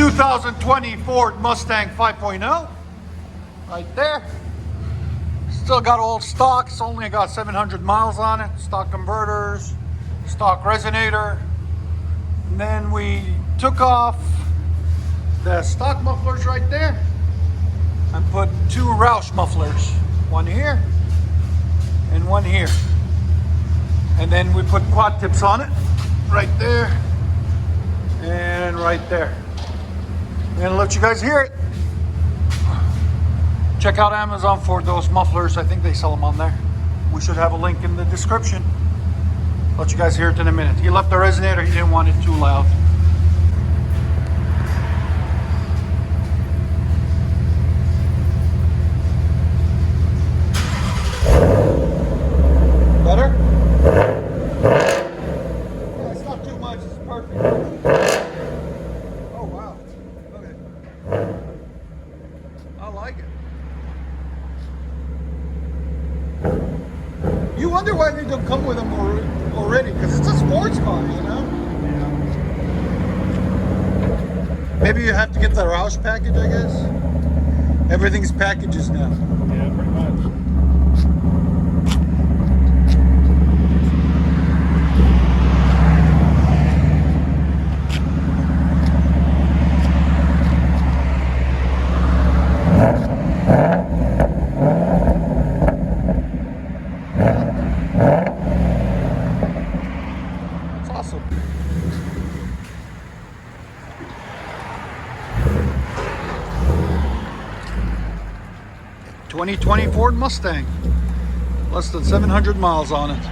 2020 Ford Mustang 5.0 right there. Still got old stock. It's only got 700 miles on it. Stock converters, stock resonator. And then we took off the stock mufflers right there and put two ROUSH mufflers, one here and one here. And then we put quad tips on it right there and right there. I'm gonna let you guys hear it. Check out Amazon for those mufflers. I think they sell them on there. We should have a link in the description. Let you guys hear it in a minute. He left the resonator. He didn't want it too loud. Better? Yeah, it's not too much. It's perfect. Oh, wow. Okay. I like it. You wonder why they don't come with them already, because it's a sports car, you know? Yeah. Maybe you have to get the ROUSH package, I guess. Everything's packages now. Yeah, pretty much. That's awesome. '20 Ford Mustang. Less than 700 miles on it.